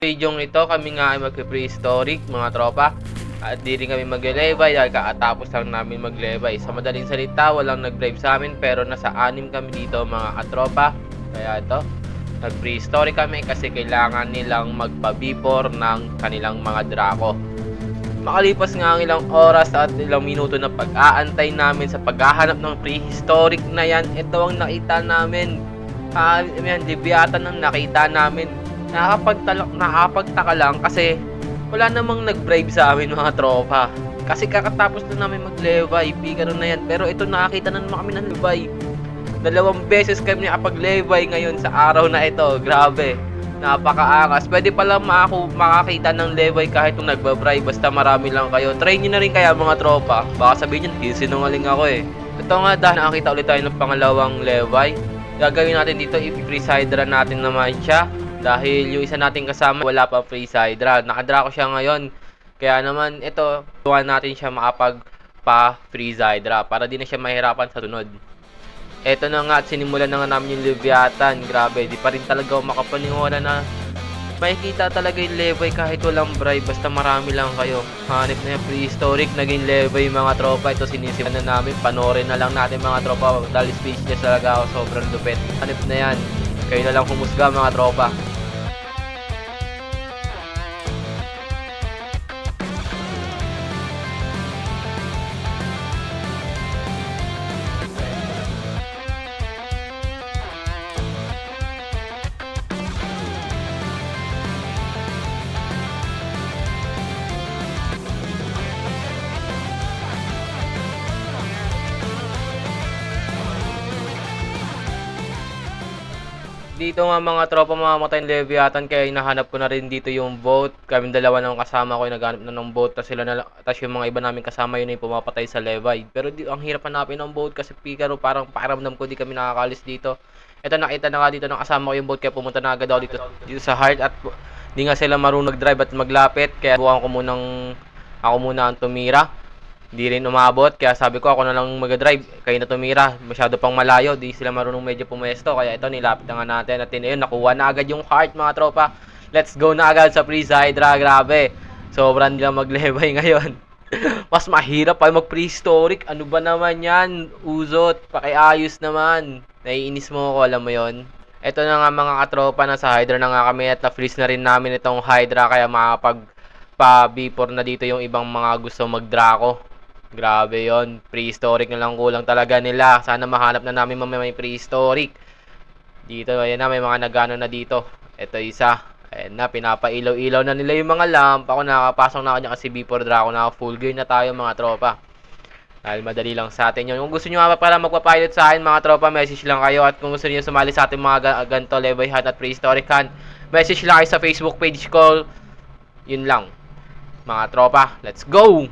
Videong ito kami nga ay magpe-prehistoric mga tropa. At di rin kami magle-levay dahil kakatapos lang namin maglevay. Sa madaling salita, walang nag-drive sa amin pero nasa 6 kami dito mga katropa. Kaya ito, nag-prehistoric kami kasi kailangan nilang magpa-before ng kanilang mga drako. Makalipas nga ang ilang oras at ilang minuto na pag-aantay namin sa paghahanap ng prehistoric na yan, ito ang nakita namin. Yan, Leviathan ang nakita namin. Nakapagtaka lang kasi wala namang nag-bribe sa amin mga tropa. Kasi kakatapos na namin mag-levay, Picaro na yan. Pero ito nakakita na naman kami ng levay. 2 beses kami nakapag-levay ngayon sa araw na ito. Grabe, napakaangas. Pwede pala makakita ng levay kahit kung nagbabribe, basta marami lang kayo. Try nyo na rin kaya mga tropa. Baka sabihin nyo, sinungaling ako eh. Ito nga dahil nakakita ulit tayo ng pangalawang levay. Gagawin natin dito, i-freeze hydra natin naman siya. Dahil yung isa nating kasama wala pa freeze hydra. Nakadra ko siya ngayon. Kaya naman ito, tuwan natin siya makapag-freeze hydra para di na siya mahirapan sa sunod. Ito na nga at sinimulan na nga namin yung Leviathan. Grabe, di pa rin talaga ako makapaniwala na makikita talaga yung levay kahit walang bribe. Basta marami lang kayo. Hanip na yung prehistoric, naging levay mga tropa. Ito sinisipan na namin. Panoorin na lang natin mga tropa. Dahil speechless talaga ako. Sobrang lupit. Hanip na yan. Kayo na lang humusga mga tropa. Dito nga mga tropa mamamatay ng Leviathan kaya hinahanap ko na rin dito yung boat. Kaming dalawa ng kasama ko yung naghanap na ng boat tas yung mga iba namin kasama yun yung pumapatay sa levay. Pero ang hirap hanapin ng boat kasi Picaro parang pakiramdam ko di kami nakakalis dito. Ito nakita na nga dito ng kasama ko yung boat kaya pumunta na agad ako dito sa heart at di nga sila marunong nag-drive at maglapit kaya buwan ko ako muna ang tumira. Di rin umabot kaya sabi ko ako na lang mag-drive, kayo na tumira, masyado pang malayo, di sila marunong medyo pumesto kaya ito nilapit na nga natin at ayun, nakuha na agad yung heart mga tropa. Let's go na agad sa freeze hydra. Grabe, sobrang nila maglevay ngayon. Mas mahirap pa mag-prehistoric, ano ba naman yan, uzot, pakiayos naman. Naiinis mo ako, alam mo yon. Ito na nga mga katropa, nasa hydra na nga kami at na-freeze na rin namin itong hydra kaya makapag pa-before na dito yung ibang mga gusto mag-drako. Grabe yon, prehistoric na lang kulang talaga nila. Sana mahanap na namin mamaya may prehistoric. Dito, ayan na, may mga nagano na dito. Ito isa, ayan na, pinapailaw-ilaw na nila yung mga lamp. Ako nakapasok na kanya kasi before draco na full gear na tayo mga tropa. Dahil madali lang sa atin yun. Kung gusto nyo nga para magpapilot sa akin mga tropa, message lang kayo. At kung gusto nyo sumali sa ating mga ganito level hunt at prehistoric hunt, message lang kayo sa Facebook page ko. Yun lang mga tropa, let's go!